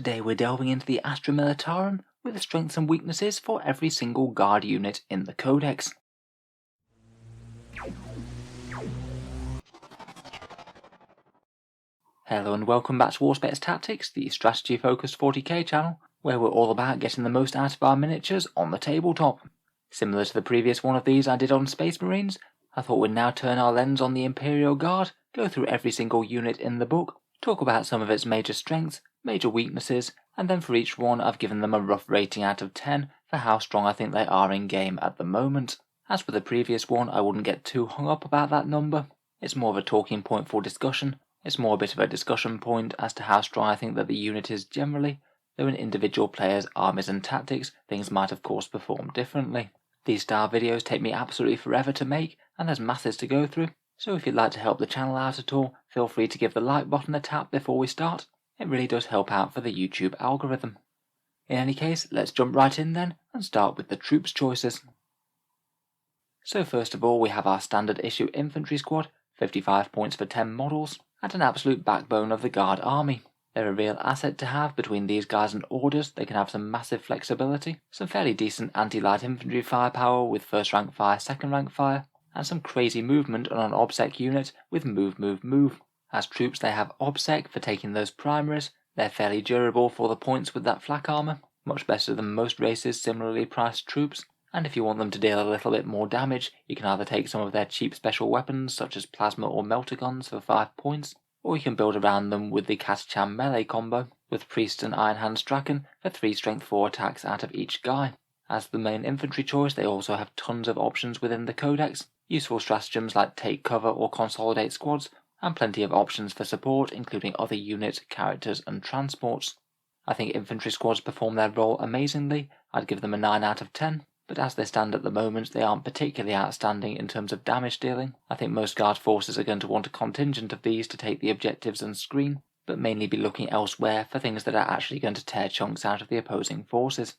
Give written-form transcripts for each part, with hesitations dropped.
Today we're delving into the Astra Militarum with the strengths and weaknesses for every single guard unit in the Codex. Hello and welcome back to Auspex Tactics, the strategy focused 40k channel, where we're all about getting the most out of our miniatures on the tabletop. Similar to the previous one of these I did on Space Marines, I thought we'd now turn our lens on the Imperial Guard, go through every single unit in the book, talk about some of its major strengths, major weaknesses, and then for each one I've given them a rough rating out of 10 for how strong I think they are in game at the moment. As for the previous one, I wouldn't get too hung up about that number. It's more of a talking point for discussion. It's more a bit of a discussion point as to how strong I think that the unit is generally, though in individual players' armies and tactics things might of course perform differently. These style videos take me absolutely forever to make, and there's masses to go through, so if you'd like to help the channel out at all, feel free to give the like button a tap before we start. It really does help out for the YouTube algorithm. In any case, let's jump right in then and start with the troops choices. So first of all we have our standard issue infantry squad, 55 points for 10 models, and an absolute backbone of the guard army. They're a real asset to have. Between these guys and orders, they can have some massive flexibility, some fairly decent anti-light infantry firepower with first rank fire, second rank fire, and some crazy movement on an Obsec unit with move. As troops they have Obsec for taking those primaries, they're fairly durable for the points with that flak armour, much better than most races similarly priced troops, and if you want them to deal a little bit more damage, you can either take some of their cheap special weapons such as plasma or melter guns for 5 points, or you can build around them with the Catachan melee combo, with Priest and Iron Hand Strachan for 3 strength 4 attacks out of each guy. As the main infantry choice, they also have tons of options within the Codex, useful stratagems like take cover or consolidate squads, and plenty of options for support including other units, characters and transports. I think infantry squads perform their role amazingly. I'd give them a 9 out of 10, but as they stand at the moment they aren't particularly outstanding in terms of damage dealing. I think most guard forces are going to want a contingent of these to take the objectives and screen, but mainly be looking elsewhere for things that are actually going to tear chunks out of the opposing forces.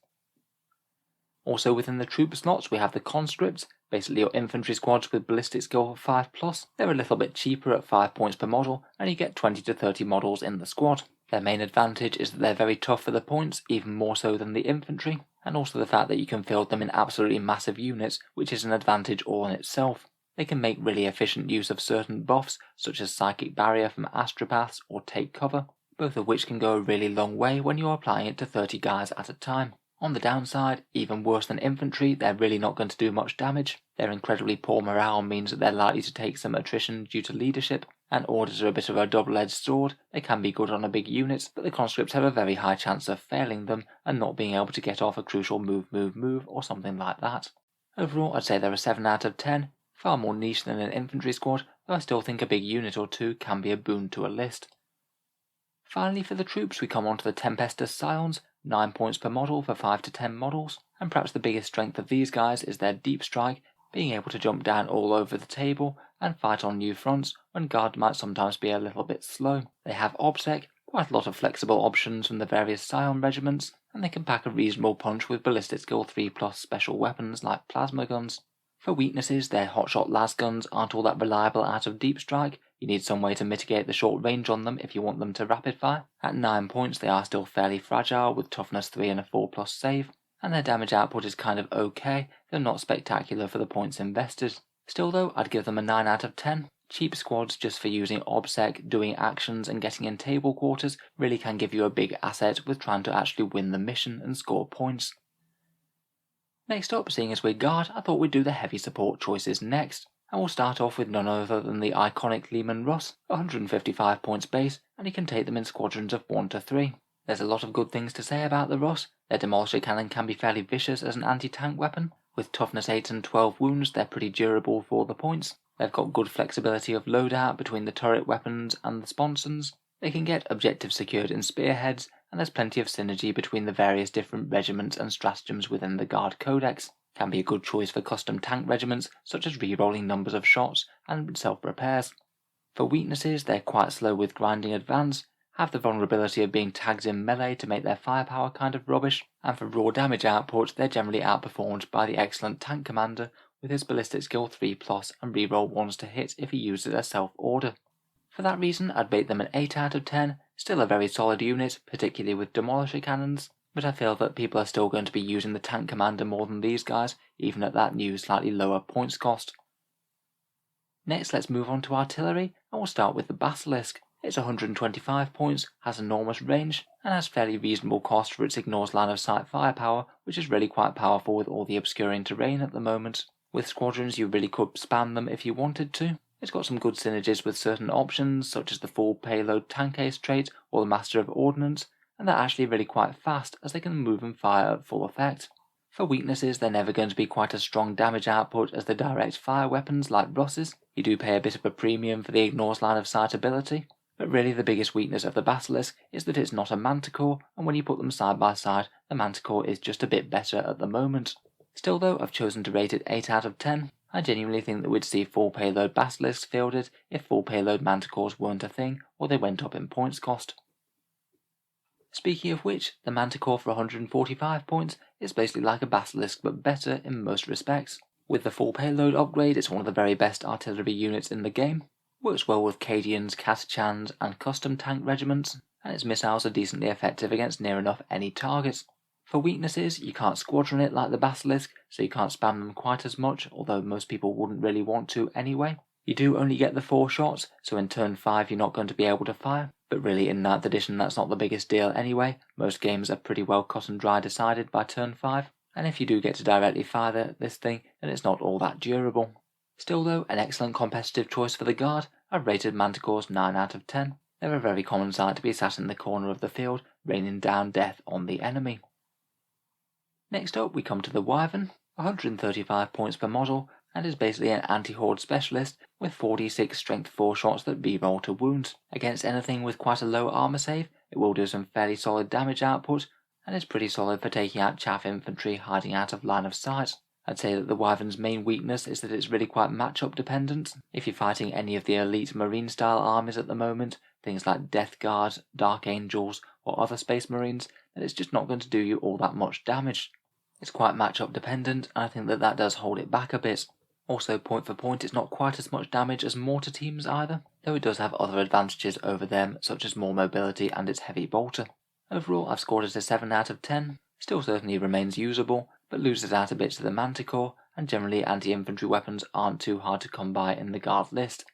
Also within the troop slots we have the conscripts, basically your infantry squads with ballistic skill of 5+. They're a little bit cheaper at 5 points per model, and you get 20 to 30 models in the squad. Their main advantage is that they're very tough for the points, even more so than the infantry, and also the fact that you can field them in absolutely massive units, which is an advantage all in itself. They can make really efficient use of certain buffs, such as Psychic Barrier from Astropaths or Take Cover, both of which can go a really long way when you're applying it to 30 guys at a time. On the downside, even worse than infantry, they're really not going to do much damage. Their incredibly poor morale means that they're likely to take some attrition due to leadership, and orders are a bit of a double-edged sword. They can be good on a big unit, but the conscripts have a very high chance of failing them and not being able to get off a crucial move or something like that. Overall, I'd say they're a 7 out of 10, far more niche than an infantry squad, though I still think a big unit or two can be a boon to a list. Finally for the troops we come on to the Tempestus Scions, 9 points per model for 5 to 10 models, and perhaps the biggest strength of these guys is their deep strike, being able to jump down all over the table and fight on new fronts when guard might sometimes be a little bit slow. They have Obsec, quite a lot of flexible options from the various Scion regiments, and they can pack a reasonable punch with ballistic skill 3+ special weapons like plasma guns. For weaknesses, their hotshot las guns aren't all that reliable out of deep strike. You need some way to mitigate the short range on them if you want them to rapid fire. At 9 points they are still fairly fragile with toughness 3 and a 4+ save, and their damage output is kind of okay, though not spectacular for the points invested. Still though, I'd give them a 9 out of 10. Cheap squads just for using Obsec, doing actions and getting in table quarters really can give you a big asset with trying to actually win the mission and score points. Next up, seeing as we're guard, I thought we'd do the heavy support choices next, and we'll start off with none other than the iconic Leman Russ, 155 points base, and you can take them in squadrons of 1 to 3. There's a lot of good things to say about the Russ. Their Demolisher Cannon can be fairly vicious as an anti-tank weapon. With toughness 8 and 12 wounds, they're pretty durable for the points. They've got good flexibility of loadout between the turret weapons and the sponsons. They can get objectives secured in spearheads, and there's plenty of synergy between the various different regiments and stratagems within the Guard Codex. Can be a good choice for custom tank regiments, such as re-rolling numbers of shots and self-repairs. For weaknesses, they're quite slow with grinding advance, have the vulnerability of being tagged in melee to make their firepower kind of rubbish, and for raw damage output, they're generally outperformed by the excellent tank commander with his ballistic skill 3+ and re-roll 1s to hit if he uses a self-order. For that reason, I'd rate them an 8 out of 10, still a very solid unit, particularly with demolisher cannons, but I feel that people are still going to be using the tank commander more than these guys, even at that new slightly lower points cost. Next, let's move on to artillery, and we'll start with the Basilisk. It's 125 points, has enormous range, and has fairly reasonable cost for its ignores line of sight firepower, which is really quite powerful with all the obscuring terrain at the moment. With squadrons, you really could spam them if you wanted to. It's got some good synergies with certain options, such as the full payload tank ace trait or the Master of Ordnance, and they're actually really quite fast as they can move and fire at full effect. For weaknesses, they're never going to be quite as strong damage output as the direct fire weapons like Russ's. You do pay a bit of a premium for the ignores line of sight ability, but really the biggest weakness of the Basilisk is that it's not a Manticore, and when you put them side by side, the Manticore is just a bit better at the moment. Still though, I've chosen to rate it 8 out of 10. I genuinely think that we'd see full payload Basilisks fielded if full payload Manticores weren't a thing, or they went up in points cost. Speaking of which, the Manticore for 145 points is basically like a Basilisk but better in most respects. With the full payload upgrade, it's one of the very best artillery units in the game. Works well with Cadians, Catachans and custom tank regiments, and its missiles are decently effective against near enough any targets. For weaknesses, you can't squadron it like the Basilisk, so you can't spam them quite as much, although most people wouldn't really want to anyway. You do only get the 4 shots, so in turn 5 you're not going to be able to fire, but really in 9th edition that's not the biggest deal anyway. Most games are pretty well cut and dry decided by turn 5, and if you do get to directly fire this thing, then it's not all that durable. Still though, an excellent competitive choice for the Guard. I've rated Manticores 9 out of 10. They're a very common sight to be sat in the corner of the field, raining down death on the enemy. Next up we come to the Wyvern, 135 points per model, and is basically an anti-horde specialist with 46 strength 4 shots that reroll to wounds. Against anything with quite a low armor save, it will do some fairly solid damage output, and is pretty solid for taking out chaff infantry hiding out of line of sight. I'd say that the Wyvern's main weakness is that it's really quite matchup dependent. If you're fighting any of the elite marine style armies at the moment, things like Death Guard, Dark Angels, or other Space Marines, then it's just not going to do you all that much damage. It's quite matchup dependent, and I think that does hold it back a bit. Also, point for point, it's not quite as much damage as mortar teams either, though it does have other advantages over them, such as more mobility and its heavy bolter. Overall, I've scored it a 7 out of 10, still certainly remains usable, but loses out a bit to the Manticore, and generally anti-infantry weapons aren't too hard to come by in the Guard list.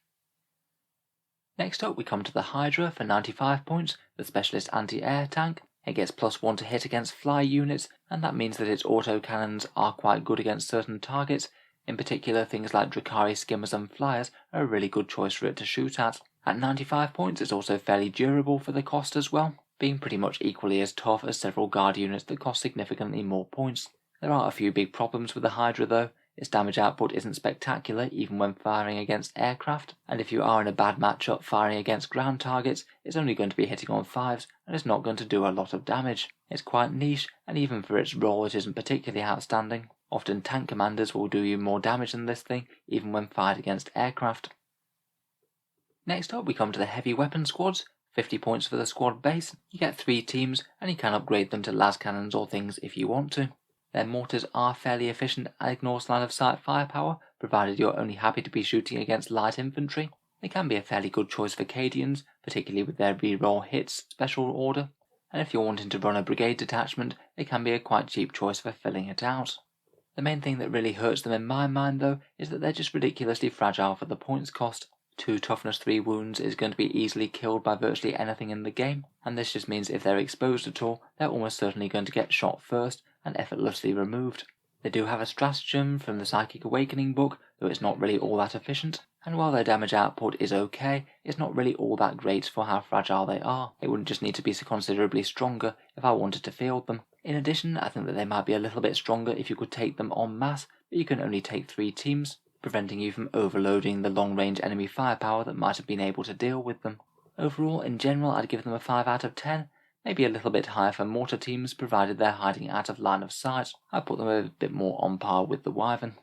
Next up we come to the Hydra for 95 points, the specialist anti-air tank. It gets +1 to hit against fly units, and that means that its autocannons are quite good against certain targets. In particular, things like Drakari skimmers and flyers are a really good choice for it to shoot at. At 95 points it's also fairly durable for the cost as well, being pretty much equally as tough as several Guard units that cost significantly more points. There are a few big problems with the Hydra though. Its damage output isn't spectacular even when firing against aircraft, and if you are in a bad matchup firing against ground targets, it's only going to be hitting on 5s and it's not going to do a lot of damage. It's quite niche, and even for its role it isn't particularly outstanding. Often tank commanders will do you more damage than this thing, even when fired against aircraft. Next up we come to the heavy weapon squads. 50 points for the squad base. You get 3 teams, and you can upgrade them to las cannons or things if you want to. Their mortars are fairly efficient and ignore line of sight firepower, provided you're only happy to be shooting against light infantry. They can be a fairly good choice for Cadians, particularly with their reroll hits special order, and if you're wanting to run a brigade detachment, they can be a quite cheap choice for filling it out. The main thing that really hurts them in my mind though is that they're just ridiculously fragile for the points cost. 2 toughness 3 wounds is going to be easily killed by virtually anything in the game, and this just means if they're exposed at all, they're almost certainly going to get shot first and effortlessly removed. They do have a stratagem from the Psychic Awakening book, though it's not really all that efficient, and while their damage output is okay, it's not really all that great for how fragile they are. It wouldn't just need to be considerably stronger if I wanted to field them. In addition, I think that they might be a little bit stronger if you could take them en masse, but you can only take 3 teams, preventing you from overloading the long-range enemy firepower that might have been able to deal with them. Overall, in general, I'd give them a 5 out of 10, maybe a little bit higher for mortar teams provided they're hiding out of line of sight. I put them a bit more on par with the Wyvern.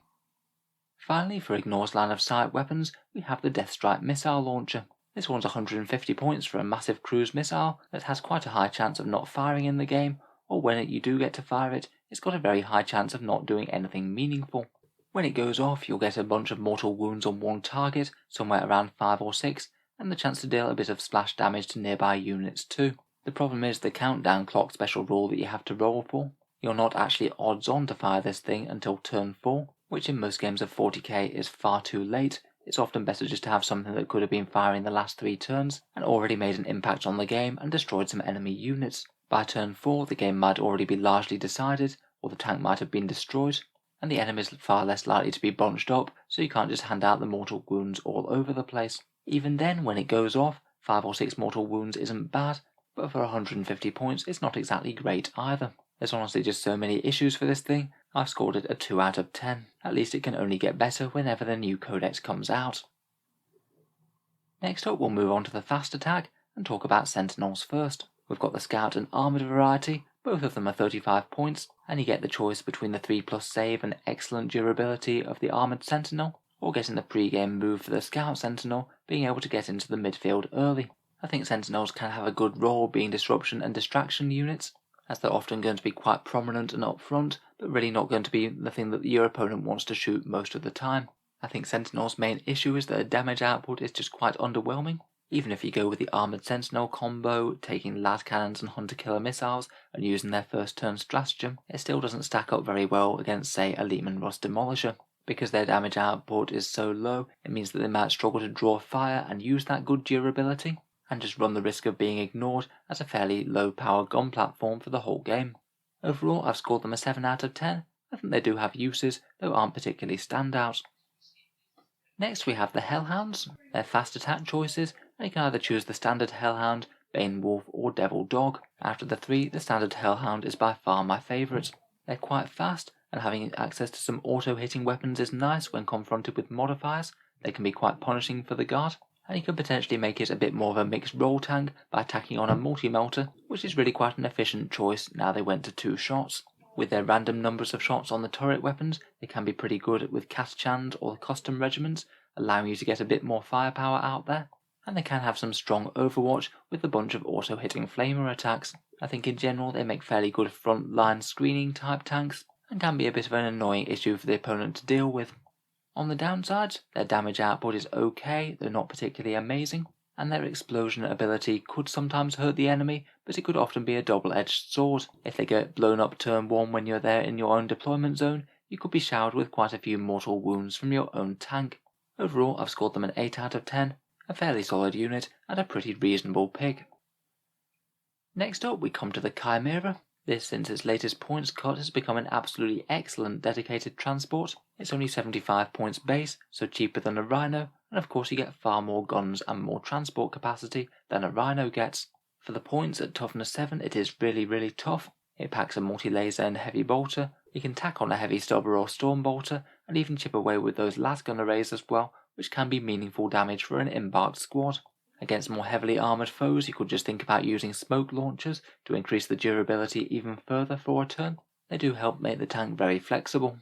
Finally, for ignores line of sight weapons, we have the Deathstrike missile launcher. This one's 150 points for a massive cruise missile that has quite a high chance of not firing in the game, or when you do get to fire it, it's got a very high chance of not doing anything meaningful. When it goes off, you'll get a bunch of mortal wounds on one target, somewhere around 5 or 6, and the chance to deal a bit of splash damage to nearby units too. The problem is the countdown clock special rule that you have to roll for. You're not actually odds on to fire this thing until turn 4, which in most games of 40k is far too late. It's often better just to have something that could have been firing the last 3 turns and already made an impact on the game and destroyed some enemy units. By turn 4 the game might already be largely decided, or the tank might have been destroyed, and the enemy is far less likely to be bunched up, so you can't just hand out the mortal wounds all over the place. Even then, when it goes off, 5 or 6 mortal wounds isn't bad, but for 150 points it's not exactly great either. There's honestly just so many issues for this thing, I've scored it a 2 out of 10. At least it can only get better whenever the new codex comes out. Next up we'll move on to the fast attack and talk about Sentinels first. We've got the Scout and Armoured variety, both of them are 35 points, and you get the choice between the 3+ save and excellent durability of the Armoured Sentinel, or getting the pre-game move for the Scout Sentinel, being able to get into the midfield early. I think Sentinels can have a good role being disruption and distraction units, as they're often going to be quite prominent and up front, but really not going to be the thing that your opponent wants to shoot most of the time. I think Sentinel's main issue is that their damage output is just quite underwhelming. Even if you go with the Armoured Sentinel combo, taking las cannons and hunter-killer missiles and using their first turn stratagem, it still doesn't stack up very well against, say, a Lehman Russ Demolisher. Because their damage output is so low, it means that they might struggle to draw fire and use that good durability, and just run the risk of being ignored as a fairly low power gun platform for the whole game. Overall, I've scored them a 7 out of 10. I think they do have uses, though aren't particularly standouts. Next we have the Hellhounds. They're fast attack choices, and you can either choose the standard Hellhound, Bane Wolf or Devil Dog. After the 3, the standard Hellhound is by far my favourite. They're quite fast, and having access to some auto-hitting weapons is nice when confronted with modifiers. They can be quite punishing for the guard, and you can potentially make it a bit more of a mixed role tank by attacking on a multi-melter, which is really quite an efficient choice now they went to 2 shots. With their random numbers of shots on the turret weapons, they can be pretty good with Kaschand or custom regiments, allowing you to get a bit more firepower out there, and they can have some strong overwatch with a bunch of auto-hitting flamer attacks. I think in general they make fairly good front-line screening type tanks, and can be a bit of an annoying issue for the opponent to deal with. On the downsides, their damage output is okay, though not particularly amazing, and their explosion ability could sometimes hurt the enemy, but it could often be a double-edged sword. If they get blown up turn 1 when you're there in your own deployment zone, you could be showered with quite a few mortal wounds from your own tank. Overall, I've scored them an 8 out of 10, a fairly solid unit, and a pretty reasonable pick. Next up we come to the Chimera. This, since its latest points cut, has become an absolutely excellent dedicated transport. It's only 75 points base, so cheaper than a Rhino, and of course you get far more guns and more transport capacity than a Rhino gets. For the points at toughness 7 it is really tough. It packs a multi-laser and heavy bolter, you can tack on a heavy stubber or storm bolter, and even chip away with those lasgun arrays as well, which can be meaningful damage for an embarked squad. Against more heavily armoured foes, you could just think about using smoke launchers to increase the durability even further for a turn. They do help make the tank very flexible.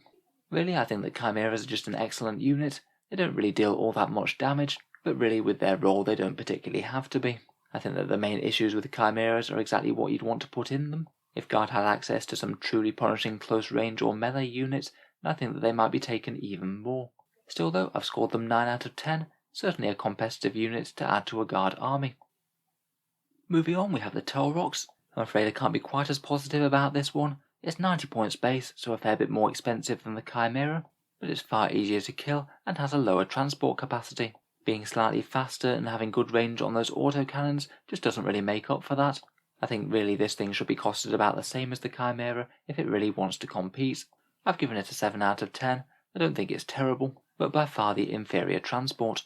Really, I think that Chimeras are just an excellent unit. They don't really deal all that much damage, but really with their role they don't particularly have to be. I think that the main issues with the Chimeras are exactly what you'd want to put in them. If Guard had access to some truly punishing close range or melee units, then I think that they might be taken even more. Still though, I've scored them 9 out of 10. Certainly a competitive unit to add to a guard army. Moving on, we have the Taurox. I'm afraid I can't be quite as positive about this one. It's 90 points base, so a fair bit more expensive than the Chimera, but it's far easier to kill and has a lower transport capacity. Being slightly faster and having good range on those autocannons just doesn't really make up for that. I think really this thing should be costed about the same as the Chimera if it really wants to compete. I've given it a 7 out of 10. I don't think it's terrible, but by far the inferior transport.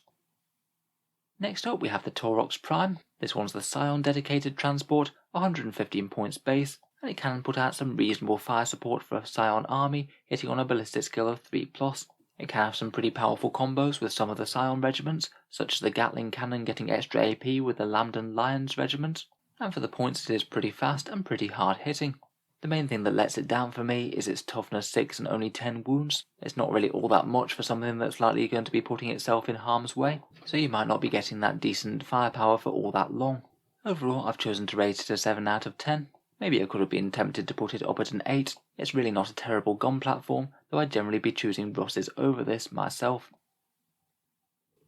Next up we have the Taurox Prime. This one's the Scion dedicated transport, 115 points base, and it can put out some reasonable fire support for a Scion army, hitting on a ballistic skill of 3+. It can have some pretty powerful combos with some of the Scion regiments, such as the Gatling Cannon getting extra AP with the Lambton Lions regiment, and for the points it is pretty fast and pretty hard hitting. The main thing that lets it down for me is its toughness 6 and only 10 wounds. It's not really all that much for something that's likely going to be putting itself in harm's way, so you might not be getting that decent firepower for all that long. Overall, I've chosen to rate it a 7 out of 10. Maybe I could have been tempted to put it up at an 8. It's really not a terrible gun platform, though I'd generally be choosing Russes over this myself.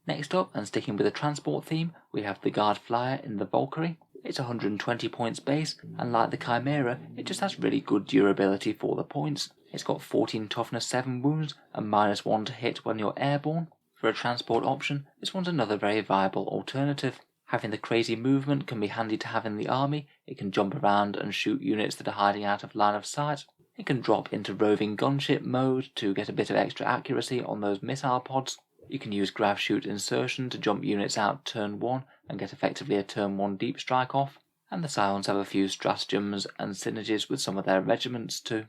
Next up, and sticking with the transport theme, we have the Guard Flyer in the Valkyrie. It's 120 points base, and like the Chimera, it just has really good durability for the points. It's got 14 toughness, 7 wounds, and -1 to hit when you're airborne. For a transport option, this one's another very viable alternative. Having the crazy movement can be handy to have in the army. It can jump around and shoot units that are hiding out of line of sight. It can drop into roving gunship mode to get a bit of extra accuracy on those missile pods. You can use grav shoot insertion to jump units out turn 1 and get effectively a turn 1 deep strike off, and the Scions have a few stratagems and synergies with some of their regiments too.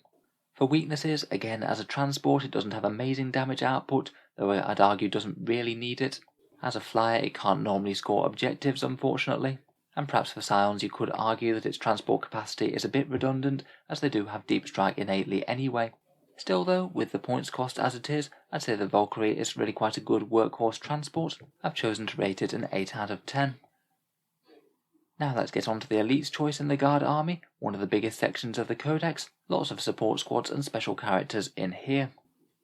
For weaknesses, again as a transport it doesn't have amazing damage output, though I'd argue doesn't really need it. As a flyer it can't normally score objectives unfortunately, and perhaps for Scions you could argue that its transport capacity is a bit redundant as they do have deep strike innately anyway. Still though, with the points cost as it is, I'd say the Valkyrie is really quite a good workhorse transport. I've chosen to rate it an 8 out of 10. Now let's get on to the Elite's choice in the Guard Army, one of the biggest sections of the Codex. Lots of support squads and special characters in here.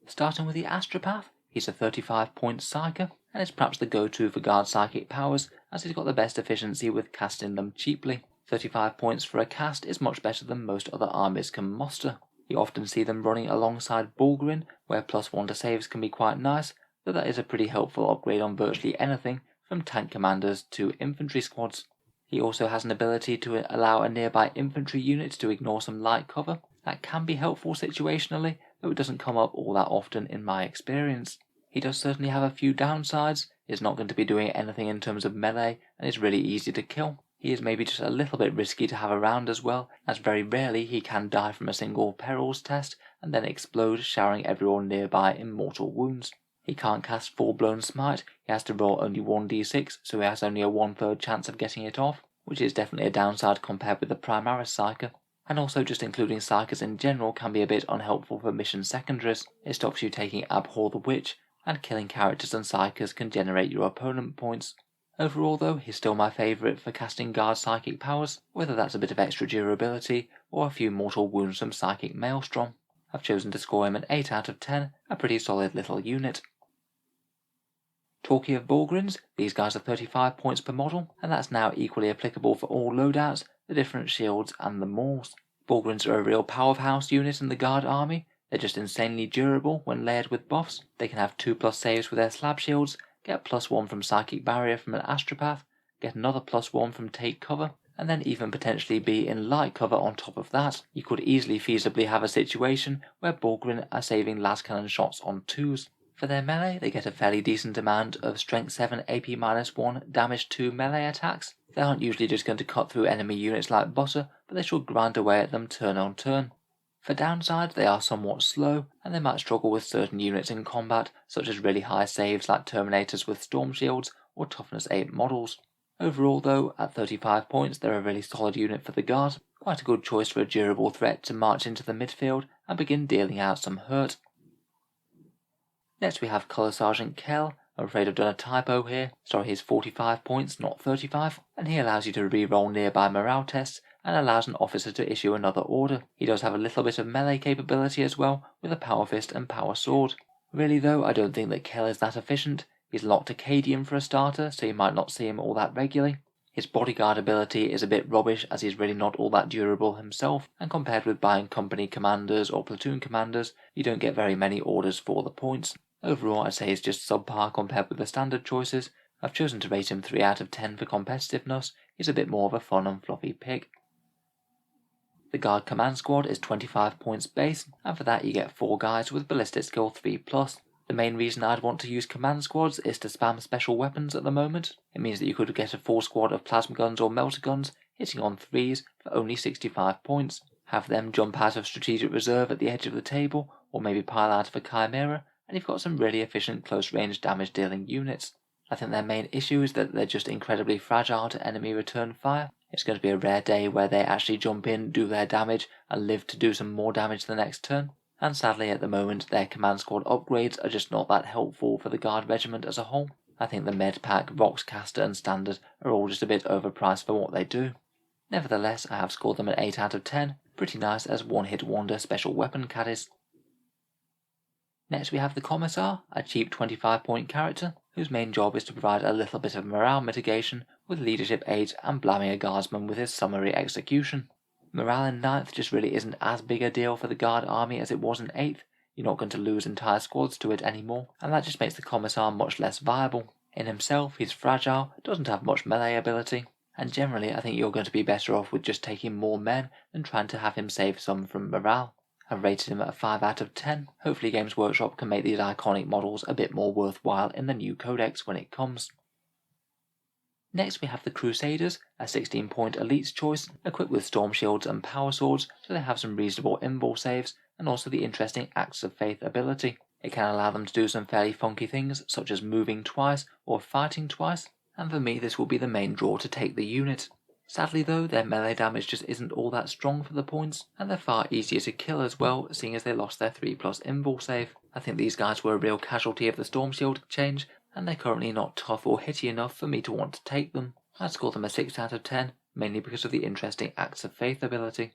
Starting with the Astropath, he's a 35 point Psyker, and is perhaps the go-to for Guard psychic powers as he's got the best efficiency with casting them cheaply. 35 points for a cast is much better than most other armies can muster. You often see them running alongside Bulgarin, where +1 to saves can be quite nice, though that is a pretty helpful upgrade on virtually anything, from tank commanders to infantry squads. He also has an ability to allow a nearby infantry unit to ignore some light cover. That can be helpful situationally, though it doesn't come up all that often in my experience. He does certainly have a few downsides, is not going to be doing anything in terms of melee, and is really easy to kill. He is maybe just a little bit risky to have around as well, as very rarely he can die from a single perils test and then explode, showering everyone nearby in mortal wounds. He can't cast full-blown smite, he has to roll only 1d6, so he has only a 1/3 chance of getting it off, which is definitely a downside compared with the Primaris Psyker. And also just including Psykers in general can be a bit unhelpful for mission secondaries. It stops you taking Abhor the Witch, and killing characters and Psykers can generate your opponent points. Overall though, he's still my favourite for casting Guard psychic powers, whether that's a bit of extra durability or a few mortal wounds from Psychic Maelstrom. I've chosen to score him an 8 out of 10, a pretty solid little unit. Talking of Bulgarins, these guys are 35 points per model, and that's now equally applicable for all loadouts, the different shields and the Maws. Bulgarins are a real powerhouse unit in the Guard army. They're just insanely durable when layered with buffs. They can have 2+ saves with their slab shields, get +1 from Psychic Barrier from an Astropath, get another +1 from Take Cover, and then even potentially be in light cover on top of that. You could easily feasibly have a situation where Bulgarin are saving las cannon shots on 2s. For their melee, they get a fairly decent amount of Strength 7 AP -1 damage 2 melee attacks. They aren't usually just going to cut through enemy units like butter, but they should grind away at them turn on turn. For downside, they are somewhat slow, and they might struggle with certain units in combat, such as really high saves like Terminators with Storm Shields or Toughness 8 models. Overall though, at 35 points they're a really solid unit for the Guard, quite a good choice for a durable threat to march into the midfield and begin dealing out some hurt. Next we have Colour Sergeant Kell. I'm afraid I've done a typo here, sorry, he's 45 points, not 35, and he allows you to re-roll nearby morale tests and allows an officer to issue another order. He does have a little bit of melee capability as well, with a Power Fist and Power Sword. Really though, I don't think that Kell is that efficient. He's locked Acadian for a starter, so you might not see him all that regularly. His bodyguard ability is a bit rubbish as he's really not all that durable himself, and compared with buying company commanders or platoon commanders, you don't get very many orders for the points. Overall, I'd say he's just subpar compared with the standard choices. I've chosen to rate him 3 out of 10 for competitiveness. He's a bit more of a fun and fluffy pick. The Guard Command Squad is 25 points base, and for that you get 4 guys with Ballistic Skill 3+. The main reason I'd want to use command squads is to spam special weapons at the moment. It means that you could get a full squad of plasma guns or melter guns hitting on 3s for only 65 points. Have them jump out of strategic reserve at the edge of the table, or maybe pile out of a Chimera, and you've got some really efficient close range damage dealing units. I think their main issue is that they're just incredibly fragile to enemy return fire. It's going to be a rare day where they actually jump in, do their damage, and live to do some more damage the next turn. And sadly at the moment their command squad upgrades are just not that helpful for the Guard regiment as a whole. I think the Medpack, Voxcaster and Standard are all just a bit overpriced for what they do. Nevertheless, I have scored them an 8 out of 10, pretty nice as one-hit wonder special weapon caddies. Next we have the Commissar, a cheap 25 point character. whose main job is to provide a little bit of morale mitigation with leadership 8 and blamming a guardsman with his summary execution. Morale in 9th just really isn't as big a deal for the guard army as it was in 8th. You're not going to lose entire squads to it anymore, and that just makes the commissar much less viable. In himself, he's fragile, doesn't have much melee ability, and generally I think you're going to be better off with just taking more men than trying to have him save some from morale. I've rated him at a 5 out of 10. Hopefully Games Workshop can make these iconic models a bit more worthwhile in the new codex when it comes. Next we have the Crusaders, a 16-point elites choice, equipped with storm shields and power swords, so they have some reasonable invul saves, and also the interesting Acts of Faith ability. It can allow them to do some fairly funky things, such as moving twice or fighting twice, and for me this will be the main draw to take the unit. Sadly though, their melee damage just isn't all that strong for the points, and they're far easier to kill as well, seeing as they lost their 3+ invul save. I think these guys were a real casualty of the Storm Shield change, and they're currently not tough or hitty enough for me to want to take them. I'd score them a 6 out of 10, mainly because of the interesting Acts of Faith ability.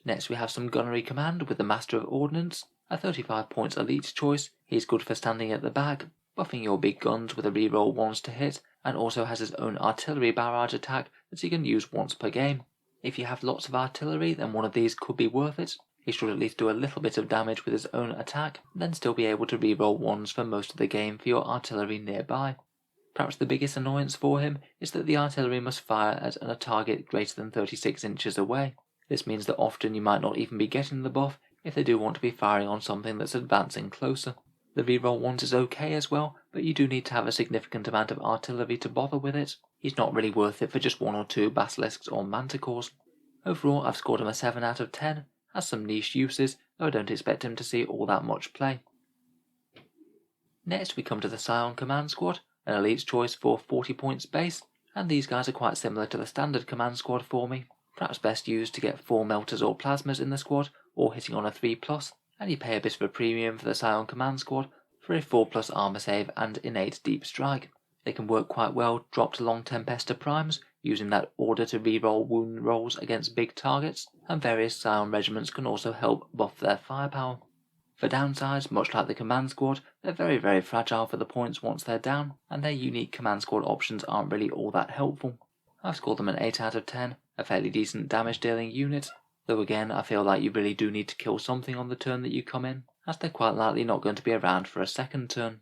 Next we have some Gunnery Command with the Master of Ordnance, a 35 points elite choice. He's good for standing at the back, buffing your big guns with a reroll 1s to hit, and also has his own artillery barrage attack that he can use once per game. If you have lots of artillery, then one of these could be worth it. He should at least do a little bit of damage with his own attack, then still be able to reroll 1s for most of the game for your artillery nearby. Perhaps the biggest annoyance for him is that the artillery must fire at a target greater than 36 inches away. This means that often you might not even be getting the buff if they do want to be firing on something that's advancing closer. The reroll 1s is okay as well, but you do need to have a significant amount of artillery to bother with it. He's not really worth it for just 1 or 2 basilisks or manticores. Overall, I've scored him a 7 out of 10, has some niche uses, though I don't expect him to see all that much play. Next we come to the Scion Command Squad, an elite choice for 40 points base, and these guys are quite similar to the standard command squad for me. Perhaps best used to get 4 melters or plasmas in the squad, or hitting on a 3+, and you pay a bit of a premium for the Scion Command Squad for a 4+ armor save and innate deep strike. They can work quite well dropped along Tempesta Primes, using that order to reroll wound rolls against big targets, and various Scion regiments can also help buff their firepower. For downsides, much like the command squad, they're very fragile for the points once they're down, and their unique command squad options aren't really all that helpful. I've scored them an 8 out of 10, a fairly decent damage dealing unit, though again I feel like you really do need to kill something on the turn that you come in, as they're quite likely not going to be around for a second turn.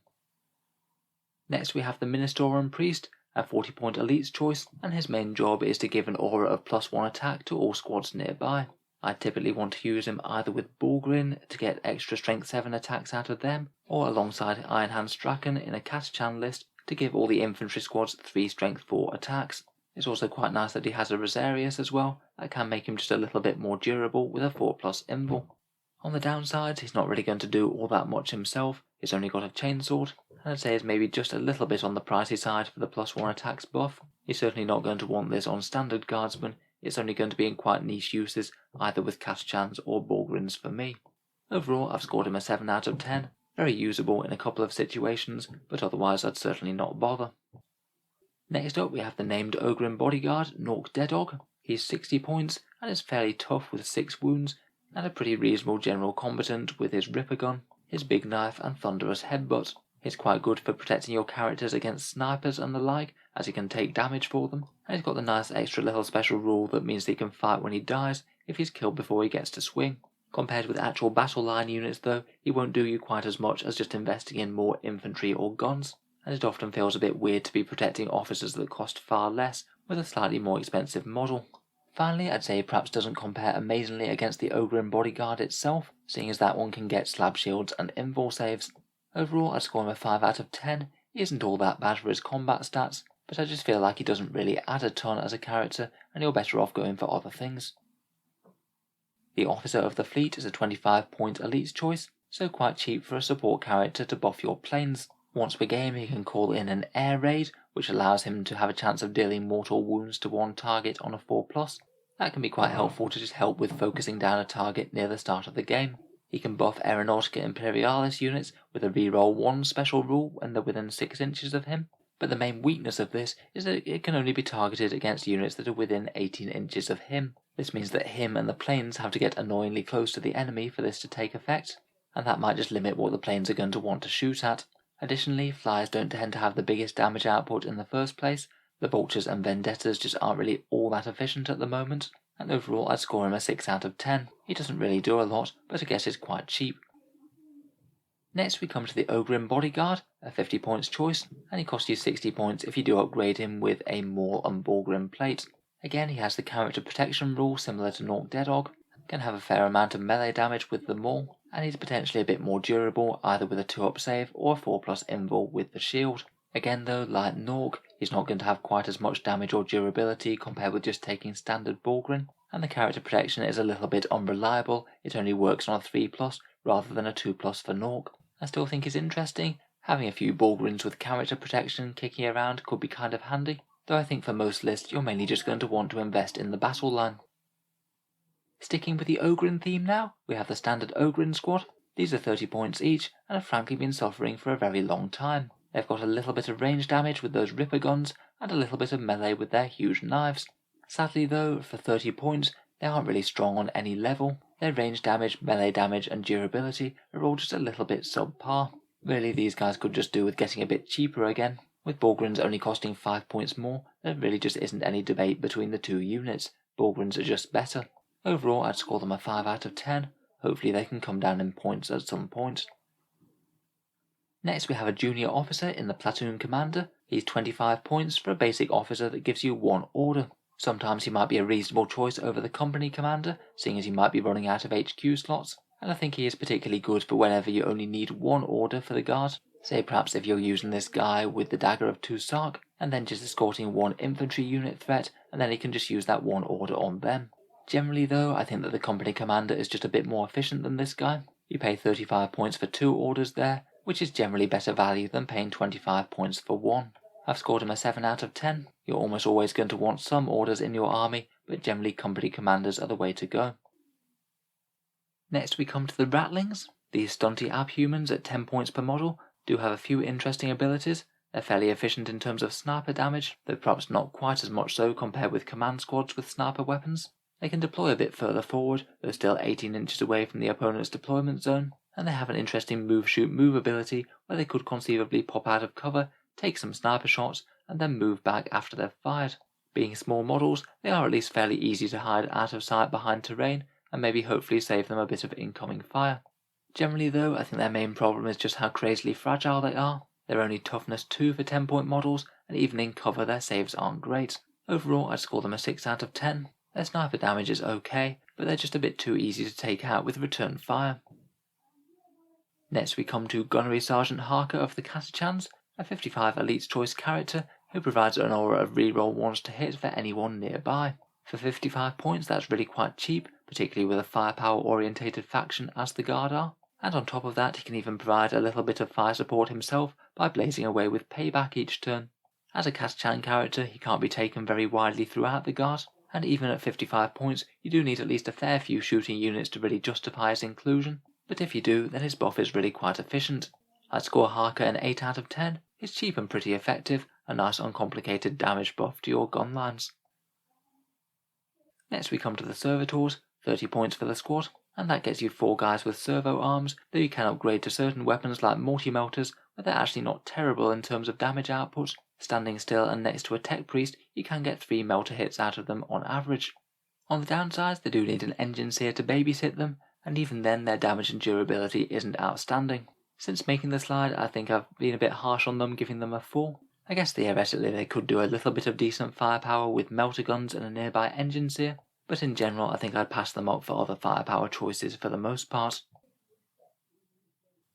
Next we have the Ministorum Priest, a 40-point elites choice, and his main job is to give an aura of +1 attack to all squads nearby. I typically want to use him either with Bullgrin to get extra strength 7 attacks out of them, or alongside Ironhand Strachan in a Kaschan list to give all the infantry squads 3 strength 4 attacks. It's also quite nice that he has a Rosarius as well, that can make him just a little bit more durable with a 4+ invul. On the downsides, he's not really going to do all that much himself. He's only got a chainsword, and I'd say it's maybe just a little bit on the pricey side for the +1 attacks buff. You're certainly not going to want this on standard guardsmen. It's only going to be in quite niche uses, either with Kaschans or Bullgrins for me. Overall, I've scored him a 7 out of 10, very usable in a couple of situations, but otherwise I'd certainly not bother. Next up we have the named Ogrin bodyguard, Nork Deadog. He's 60 points, and is fairly tough with 6 wounds, and a pretty reasonable general combatant with his Ripper Gun, his big knife and thunderous headbutt. He's quite good for protecting your characters against snipers and the like, as he can take damage for them, and he's got the nice extra little special rule that means that he can fight when he dies if he's killed before he gets to swing. Compared with actual battle line units though, he won't do you quite as much as just investing in more infantry or guns, and it often feels a bit weird to be protecting officers that cost far less with a slightly more expensive model. Finally, I'd say he perhaps doesn't compare amazingly against the Ogrin bodyguard itself, seeing as that one can get slab shields and invul saves. Overall, I'd score him a 5 out of 10. He isn't all that bad for his combat stats, but I just feel like he doesn't really add a ton as a character, and you're better off going for other things. The Officer of the Fleet is a 25-point elite choice, so quite cheap for a support character to buff your planes. Once per game he can call in an air raid, which allows him to have a chance of dealing mortal wounds to one target on a 4+. That can be quite helpful to just help with focusing down a target near the start of the game. He can buff Aeronautica Imperialis units with a reroll 1 special rule when they're within 6 inches of him, but the main weakness of this is that it can only be targeted against units that are within 18 inches of him. This means that him and the planes have to get annoyingly close to the enemy for this to take effect, and that might just limit what the planes are going to want to shoot at. Additionally, flyers don't tend to have the biggest damage output in the first place. The vultures and vendettas just aren't really all that efficient at the moment, and overall I'd score him a 6 out of 10. He doesn't really do a lot, but I guess it's quite cheap. Next we come to the Ogrim Bodyguard, a 50 points choice, and he costs you 60 points if you do upgrade him with a Maul and Borgrim plate. Again, he has the character protection rule similar to Nork Deadog, can have a fair amount of melee damage with the Maul, and he's potentially a bit more durable either with a 2-up save or a 4+ invul with the shield. Again though, like Nork, he's not going to have quite as much damage or durability compared with just taking standard Borgrim, and the character protection is a little bit unreliable. It only works on a 3+ rather than a 2+ for Nork. I still think it's interesting. Having a few Borgrims with character protection kicking around could be kind of handy, though I think for most lists you're mainly just going to want to invest in the battle line. Sticking with the Ogrin theme now, we have the standard Ogrin squad. These are 30 points each and have frankly been suffering for a very long time. They've got a little bit of range damage with those Ripper guns and a little bit of melee with their huge knives. Sadly though, for 30 points, they aren't really strong on any level. Their range damage, melee damage and durability are all just a little bit subpar. Really, these guys could just do with getting a bit cheaper again. With Borgrins only costing 5 points more, there really just isn't any debate between the two units. Borgrins are just better. Overall, I'd score them a 5 out of 10. Hopefully they can come down in points at some point. Next we have a junior officer in the platoon commander. He's 25 points for a basic officer that gives you 1 order. Sometimes he might be a reasonable choice over the company commander, seeing as he might be running out of HQ slots, and I think he is particularly good for whenever you only need 1 order for the guard. Say perhaps if you're using this guy with the Dagger of Tusark, and then just escorting 1 infantry unit threat, and then he can just use that 1 order on them. Generally though, I think that the company commander is just a bit more efficient than this guy. You pay 35 points for 2 orders there, which is generally better value than paying 25 points for 1. I've scored him a 7 out of 10. You're almost always going to want some orders in your army, but generally company commanders are the way to go. Next we come to the Ratlings. These stunty abhumans at 10 points per model do have a few interesting abilities. They're fairly efficient in terms of sniper damage, though perhaps not quite as much so compared with command squads with sniper weapons. They can deploy a bit further forward, though still 18 inches away from the opponent's deployment zone, and they have an interesting move-shoot-move ability where they could conceivably pop out of cover, take some sniper shots, and then move back after they've fired. Being small models, they are at least fairly easy to hide out of sight behind terrain, and maybe hopefully save them a bit of incoming fire. Generally though, I think their main problem is just how crazily fragile they are. They're only toughness 2 for 10-point models, and even in cover their saves aren't great. Overall, I'd score them a 6 out of 10. Their sniper damage is okay, but they're just a bit too easy to take out with return fire. Next we come to Gunnery Sergeant Harker of the Catachans, a 55 Elite's Choice character who provides an aura of reroll 1s to hit for anyone nearby. For 55 points that's really quite cheap, particularly with a firepower orientated faction as the Guard are, and on top of that he can even provide a little bit of fire support himself by blazing away with payback each turn. As a Catachan character he can't be taken very widely throughout the Guard, and even at 55 points you do need at least a fair few shooting units to really justify his inclusion, but if you do then his buff is really quite efficient. I'd score Harker an 8 out of 10, it's cheap and pretty effective, a nice uncomplicated damage buff to your gun lines. Next we come to the Servitors, 30 points for the squad, and that gets you 4 guys with servo arms, though you can upgrade to certain weapons like Morty-Melters, but they're actually not terrible in terms of damage output. Standing still and next to a Tech Priest, you can get 3 melter hits out of them on average. On the downsides, they do need an Engine Seer to babysit them, and even then their damage and durability isn't outstanding. Since making the slide, I think I've been a bit harsh on them, giving them a 4. I guess theoretically they could do a little bit of decent firepower with melter guns and a nearby Engine Seer, but in general I think I'd pass them up for other firepower choices for the most part.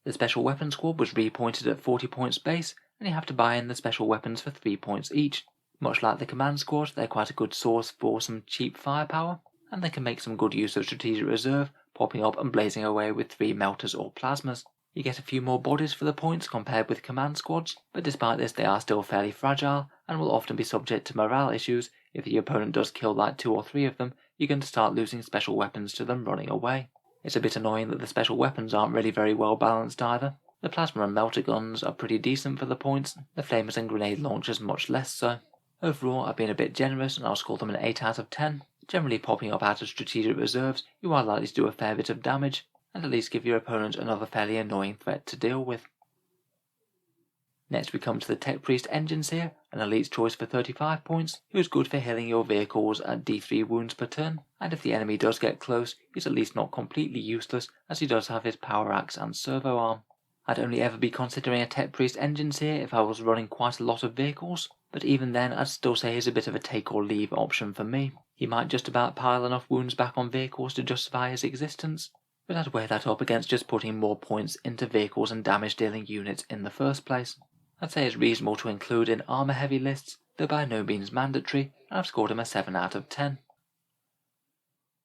The Special Weapons Squad was repointed at 40 points base, and you have to buy in the special weapons for 3 points each. Much like the Command Squad, they're quite a good source for some cheap firepower, and they can make some good use of Strategic Reserve, popping up and blazing away with 3 melters or plasmas. You get a few more bodies for the points compared with Command Squads, but despite this they are still fairly fragile, and will often be subject to morale issues. If the opponent does kill like 2 or 3 of them, you're going to start losing special weapons to them running away. It's a bit annoying that the special weapons aren't really very well balanced either. The plasma and melter guns are pretty decent for the points, the flamers and grenade launchers much less so. Overall I've been a bit generous and I'll score them an 8 out of 10. Generally popping up out of strategic reserves, you are likely to do a fair bit of damage, and at least give your opponent another fairly annoying threat to deal with. Next we come to the Tech Priest Engines here, an elite's choice for 35 points, who is good for healing your vehicles at D3 wounds per turn, and if the enemy does get close, he's at least not completely useless as he does have his power axe and servo arm. I'd only ever be considering a Tech Priest Engines here if I was running quite a lot of vehicles, but even then I'd still say he's a bit of a take or leave option for me. He might just about pile enough wounds back on vehicles to justify his existence, but I'd weigh that up against just putting more points into vehicles and damage dealing units in the first place. I'd say it's reasonable to include in armor heavy lists, though by no means mandatory, and I've scored him a 7 out of 10.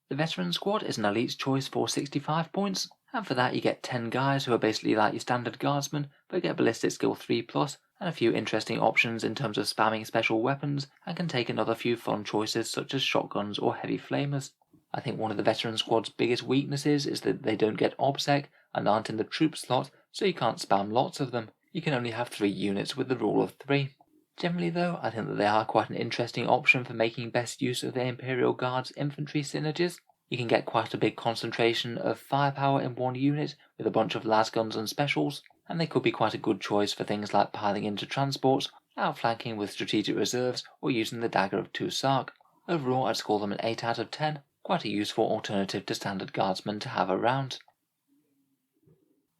The Veteran Squad is an elite's choice for 65 points, and for that you get 10 guys who are basically like your standard guardsmen, but get ballistic skill 3+, and a few interesting options in terms of spamming special weapons, and can take another few fun choices such as shotguns or heavy flamers. I think one of the Veteran Squad's biggest weaknesses is that they don't get OBSEC and aren't in the troop slot, so you can't spam lots of them. You can only have 3 units with the rule of 3. Generally though, I think that they are quite an interesting option for making best use of the Imperial Guard's infantry synergies. You can get quite a big concentration of firepower in one unit with a bunch of lasguns and specials, and they could be quite a good choice for things like piling into transports, outflanking with strategic reserves, or using the Dagger of Tusark. Overall, I'd score them an 8 out of 10, quite a useful alternative to standard guardsmen to have around.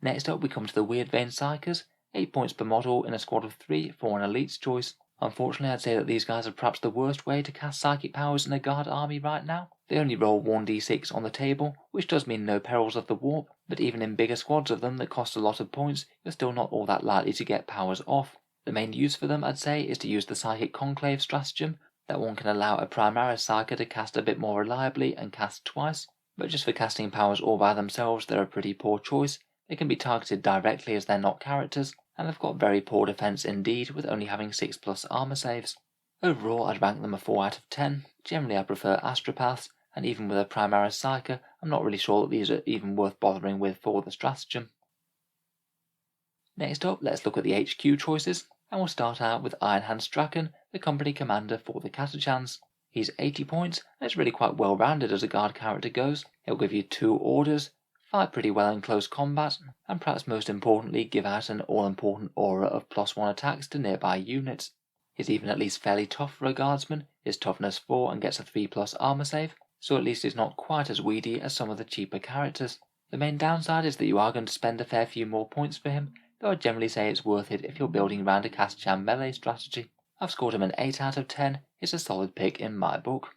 Next up we come to the Weird Vein Psykers, 8 points per model in a squad of 3 for an elite's choice. Unfortunately, I'd say that these guys are perhaps the worst way to cast psychic powers in a guard army right now. They only roll 1d6 on the table, which does mean no perils of the warp, but even in bigger squads of them that cost a lot of points, you're still not all that likely to get powers off. The main use for them, I'd say, is to use the Psychic Conclave stratagem. That one can allow a Primaris Psyker to cast a bit more reliably and cast twice, but just for casting powers all by themselves, they're a pretty poor choice. They can be targeted directly as they're not characters, and they've got very poor defense indeed, with only having 6+ armor saves. Overall, I'd rank them a 4 out of 10. Generally, I prefer Astropaths, and even with a Primaris Psyker, I'm not really sure that these are even worth bothering with for the stratagem. Next up, let's look at the HQ choices, and we'll start out with Ironhand Strachan, the company commander for the Catachans. He's 80 points, and it's really quite well rounded as a guard character goes. He'll give you 2 orders, fight pretty well in close combat, and perhaps most importantly give out an all-important aura of +1 attacks to nearby units. He's even at least fairly tough for a guardsman, is toughness 4 and gets a 3+ armor save, so at least he's not quite as weedy as some of the cheaper characters. The main downside is that you are going to spend a fair few more points for him, though I'd generally say it's worth it if you're building around a Catachan melee strategy. I've scored him an 8 out of 10, it's a solid pick in my book.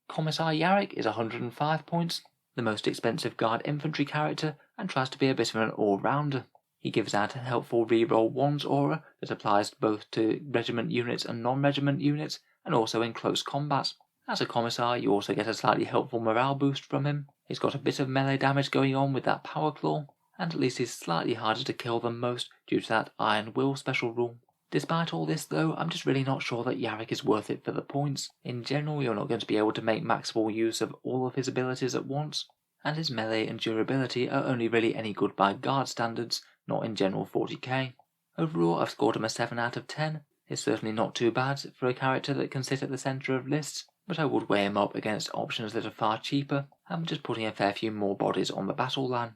Commissar Yarrick is 105 points, the most expensive guard infantry character, and tries to be a bit of an all-rounder. He gives out a helpful reroll 1's aura that applies both to regiment units and non-regiment units, and also in close combat. As a commissar, you also get a slightly helpful morale boost from him. He's got a bit of melee damage going on with that power claw, and at least he's slightly harder to kill than most due to that Iron Will special rule. Despite all this though, I'm just really not sure that Yarrick is worth it for the points. In general, you're not going to be able to make maximal use of all of his abilities at once, and his melee and durability are only really any good by guard standards, not in general 40k. Overall, I've scored him a 7 out of 10. It's certainly not too bad for a character that can sit at the centre of lists, but I would weigh him up against options that are far cheaper, and just putting a fair few more bodies on the battle line.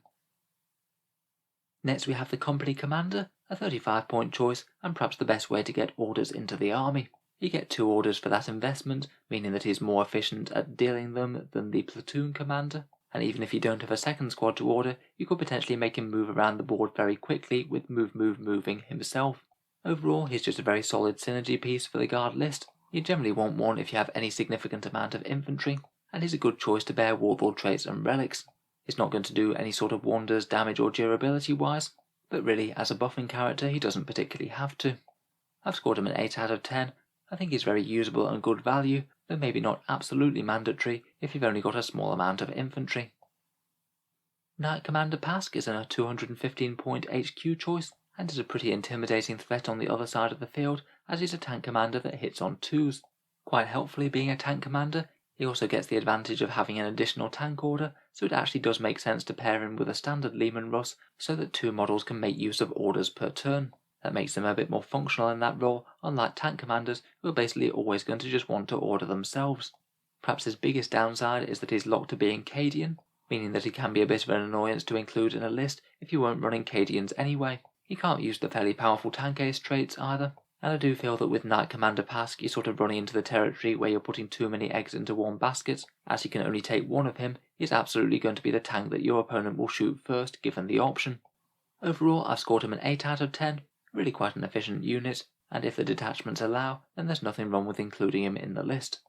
Next we have the company commander, a 35-point choice, and perhaps the best way to get orders into the army. You get 2 orders for that investment, meaning that he's more efficient at dealing them than the platoon commander, and even if you don't have a second squad to order, you could potentially make him move around the board very quickly with moving himself. Overall, he's just a very solid synergy piece for the guard list. You generally want one if you have any significant amount of infantry, and he's a good choice to bear warlord traits and relics. He's not going to do any sort of wonders, damage or durability wise, but really as a buffing character he doesn't particularly have to. I've scored him an 8 out of 10. I think he's very usable and good value, though maybe not absolutely mandatory if you've only got a small amount of infantry. Knight Commander Pask is a 215-point HQ choice, and is a pretty intimidating threat on the other side of the field, as he's a tank commander that hits on 2s. Quite helpfully being a tank commander, he also gets the advantage of having an additional tank order, so it actually does make sense to pair him with a standard Lehman Russ so that 2 models can make use of orders per turn. That makes them a bit more functional in that role, unlike tank commanders who are basically always going to just want to order themselves. Perhaps his biggest downside is that he's locked to being Cadian, meaning that he can be a bit of an annoyance to include in a list if you weren't running Cadians anyway. He can't use the fairly powerful tank ace traits either, and I do feel that with Knight Commander Pask you're sort of running into the territory where you're putting too many eggs into one basket. As you can only take one of him, he's absolutely going to be the tank that your opponent will shoot first given the option. Overall, I've scored him an 8 out of 10, really quite an efficient unit, and if the detachments allow, then there's nothing wrong with including him in the list.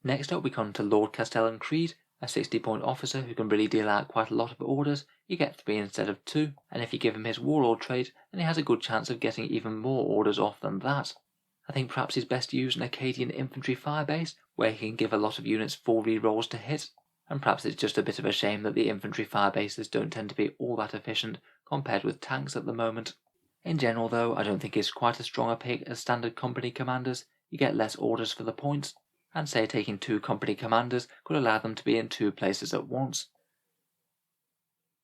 Next up we come to Lord Castellan Creed, a 60-point officer who can really deal out quite a lot of orders. You get 3 instead of 2, and if you give him his Warlord trait, then he has a good chance of getting even more orders off than that. I think perhaps he's best used in Acadian Infantry Firebase, where he can give a lot of units 4 rerolls to hit, and perhaps it's just a bit of a shame that the Infantry Firebases don't tend to be all that efficient compared with tanks at the moment. In general though, I don't think it's quite as strong a pick as standard company commanders. You get less orders for the points, and say taking 2 company commanders could allow them to be in 2 places at once.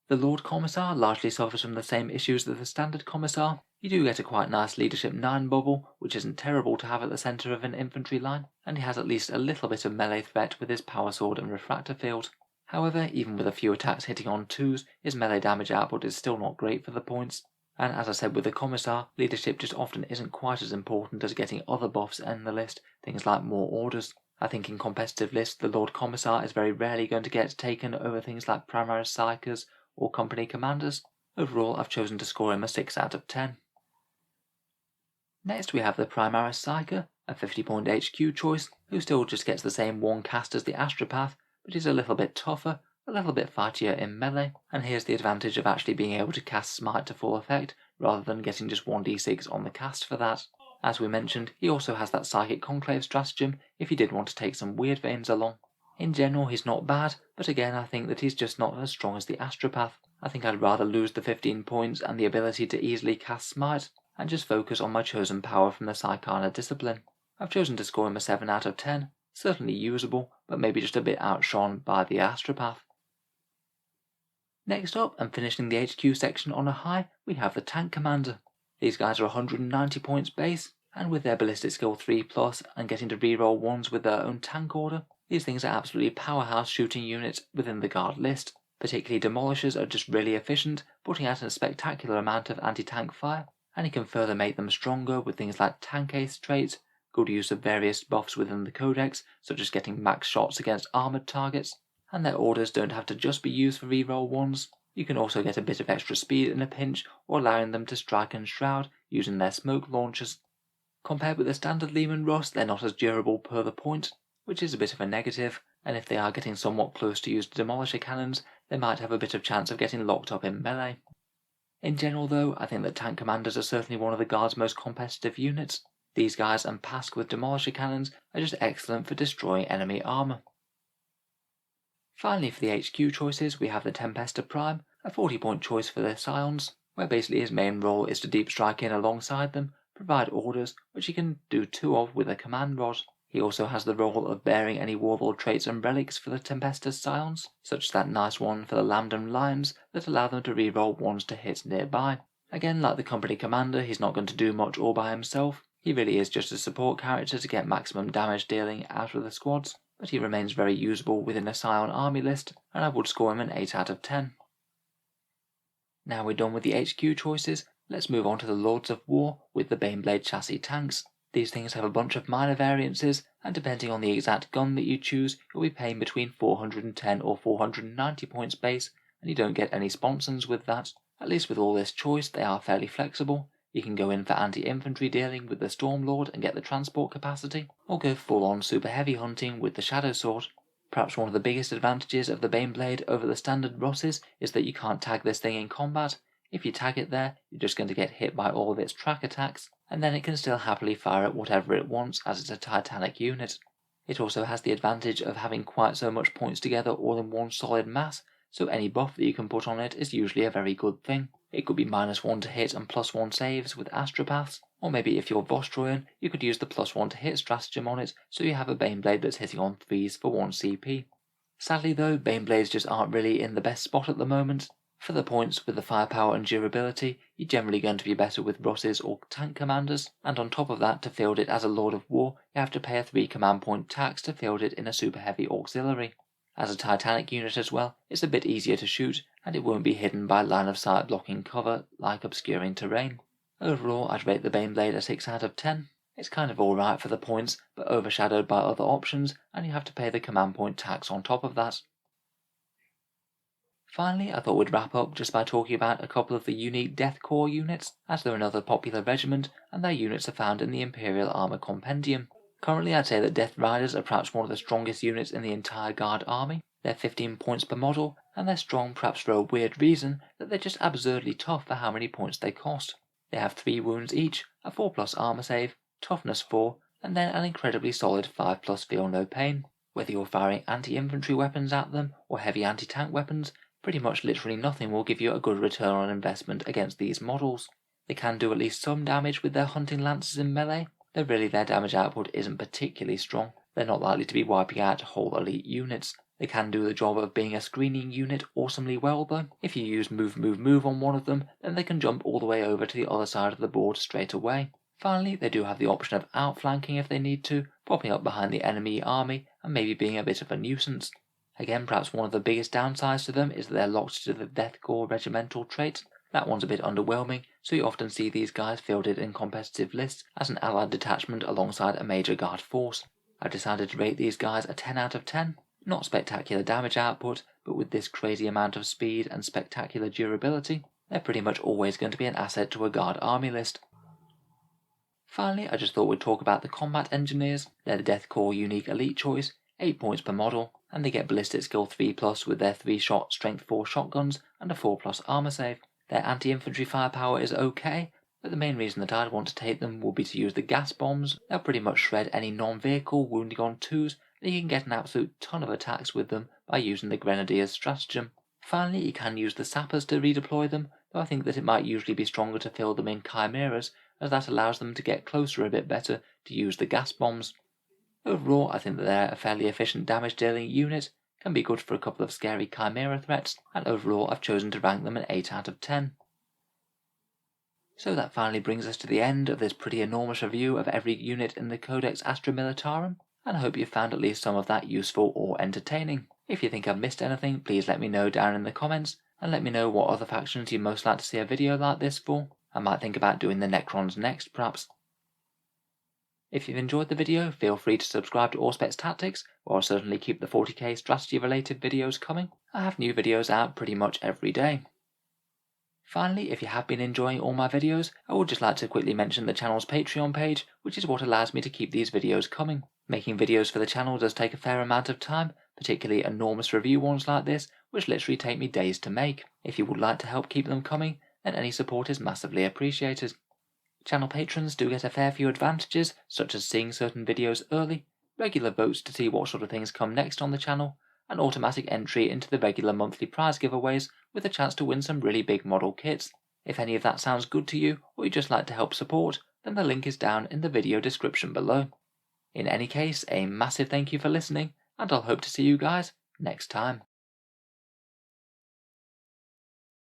The Lord Commissar largely suffers from the same issues as the standard Commissar. You do get a quite nice Leadership 9 bubble, which isn't terrible to have at the centre of an infantry line, and he has at least a little bit of melee threat with his Power Sword and Refractor Field. However, even with a few attacks hitting on 2s, his melee damage output is still not great for the points, and as I said with the Commissar, leadership just often isn't quite as important as getting other buffs in the list, things like more orders. I think in competitive lists the Lord Commissar is very rarely going to get taken over things like Primaris Psychers or Company Commanders. Overall, I've chosen to score him a 6 out of 10. Next we have the Primaris Psyker, a 50-point HQ choice, who still just gets the same 1 cast as the Astropath, but he's a little bit tougher, a little bit fightier in melee, and here's the advantage of actually being able to cast Smite to full effect, rather than getting just 1d6 on the cast for that. As we mentioned, he also has that Psychic Conclave stratagem if you did want to take some Weird Veins along. In general he's not bad, but again I think that he's just not as strong as the Astropath. I think I'd rather lose the 15 points and the ability to easily cast Smite, and just focus on my chosen power from the Psykarna discipline. I've chosen to score him a 7 out of 10, certainly usable, but maybe just a bit outshone by the Astropath. Next up, and finishing the HQ section on a high, we have the Tank Commander. These guys are 190 points base, and with their Ballistic Skill 3+, and getting to reroll 1s with their own tank order, these things are absolutely powerhouse shooting units within the guard list. Particularly Demolishers are just really efficient, putting out a spectacular amount of anti-tank fire, and you can further make them stronger with things like tank ace traits, good use of various buffs within the Codex, such as getting max shots against armoured targets, and their orders don't have to just be used for reroll 1s. You can also get a bit of extra speed in a pinch, or allowing them to strike and shroud using their smoke launchers. Compared with the standard Leman Russ, they're not as durable per the point, which is a bit of a negative, and if they are getting somewhat close to used Demolisher cannons, they might have a bit of chance of getting locked up in melee. In general though, I think that Tank Commanders are certainly one of the Guard's most competitive units. These guys and Pask with Demolisher cannons are just excellent for destroying enemy armour. Finally for the HQ choices we have the Tempesta Prime, a 40-point choice for the Scions, where basically his main role is to deep strike in alongside them, provide orders, which he can do 2 of with a command rod. He also has the role of bearing any warlord traits and relics for the Tempesta's Scions, such as that nice one for the Lambdom Lions that allow them to reroll 1s to hit nearby. Again, like the company commander, he's not going to do much all by himself. He really is just a support character to get maximum damage dealing out of the squads, but he remains very usable within a Scion army list, and I would score him an 8 out of 10. Now we're done with the HQ choices, let's move on to the Lords of War with the Baneblade chassis tanks. These things have a bunch of minor variances, and depending on the exact gun that you choose, you'll be paying between 410 or 490 points base, and you don't get any sponsons with that. At least with all this choice, they are fairly flexible. You can go in for anti-infantry dealing with the Stormlord and get the transport capacity, or go full-on super heavy hunting with the Shadow Sword. Perhaps one of the biggest advantages of the Baneblade over the standard Russes is that you can't tag this thing in combat. If you tag it there, you're just going to get hit by all of its track attacks, and then it can still happily fire at whatever it wants as it's a Titanic unit. It also has the advantage of having quite so much points together all in one solid mass, so any buff that you can put on it is usually a very good thing. It could be -1 to hit and +1 saves with Astropaths, or maybe if you're Vostroyan, you could use the +1 to hit stratagem on it, so you have a Baneblade that's hitting on 3s for 1 CP. Sadly though, Baneblades just aren't really in the best spot at the moment. For the points with the firepower and durability, you're generally going to be better with Russes or tank commanders, and on top of that, to field it as a Lord of War, you have to pay a 3 command point tax to field it in a super heavy auxiliary. As a Titanic unit as well, it's a bit easier to shoot, and it won't be hidden by line of sight blocking cover like obscuring terrain. Overall, I'd rate the Baneblade a 6 out of 10. It's kind of alright for the points, but overshadowed by other options, and you have to pay the command point tax on top of that. Finally, I thought we'd wrap up just by talking about a couple of the unique Death Korps units, as they're another popular regiment, and their units are found in the Imperial Armour Compendium. Currently, I'd say that Death Riders are perhaps one of the strongest units in the entire Guard army. They're 15 points per model, and they're strong perhaps for a weird reason that they're just absurdly tough for how many points they cost. They have 3 wounds each, a 4+ armor save, toughness 4, and then an incredibly solid 5+ feel no pain. Whether you're firing anti-infantry weapons at them or heavy anti-tank weapons, pretty much literally nothing will give you a good return on investment against these models. They can do at least some damage with their hunting lances in melee, though really their damage output isn't particularly strong. They're not likely to be wiping out whole elite units. They can do the job of being a screening unit awesomely well though. If you use move on one of them, then they can jump all the way over to the other side of the board straight away. Finally, they do have the option of outflanking if they need to, popping up behind the enemy army and maybe being a bit of a nuisance. Again, perhaps one of the biggest downsides to them is that they're locked to the Death Korps regimental trait. That one's a bit underwhelming, so you often see these guys fielded in competitive lists as an allied detachment alongside a major guard force. I've decided to rate these guys a 10 out of 10. Not spectacular damage output, but with this crazy amount of speed and spectacular durability, they're pretty much always going to be an asset to a Guard army list. Finally, I just thought we'd talk about the Combat Engineers. They're the Death Korps unique elite choice, 8 points per model, and they get ballistic skill 3+ with their 3-shot strength 4 shotguns and a 4+ armor save. Their anti-infantry firepower is okay, but the main reason that I'd want to take them would be to use the gas bombs. They'll pretty much shred any non-vehicle wounding on 2s, and you can get an absolute ton of attacks with them by using the Grenadier's stratagem. Finally, you can use the sappers to redeploy them, though I think that it might usually be stronger to fill them in chimeras, as that allows them to get closer a bit better to use the gas bombs. Overall, I think that they're a fairly efficient damage dealing unit, can be good for a couple of scary chimera threats, and overall I've chosen to rank them an 8 out of 10. So that finally brings us to the end of this pretty enormous review of every unit in the Codex Astra Militarum, and I hope you found at least some of that useful or entertaining. If you think I've missed anything, please let me know down in the comments, and let me know what other factions you'd most like to see a video like this for. I might think about doing the Necrons next, perhaps. If you've enjoyed the video, feel free to subscribe to Auspex Tactics, or I'll certainly keep the 40k strategy related videos coming. I have new videos out pretty much every day. Finally, if you have been enjoying all my videos, I would just like to quickly mention the channel's Patreon page, which is what allows me to keep these videos coming. Making videos for the channel does take a fair amount of time, particularly enormous review ones like this, which literally take me days to make. If you would like to help keep them coming, then any support is massively appreciated. Channel patrons do get a fair few advantages, such as seeing certain videos early, regular votes to see what sort of things come next on the channel, and automatic entry into the regular monthly prize giveaways with a chance to win some really big model kits. If any of that sounds good to you, or you'd just like to help support, then the link is down in the video description below. In any case, a massive thank you for listening, and I'll hope to see you guys next time.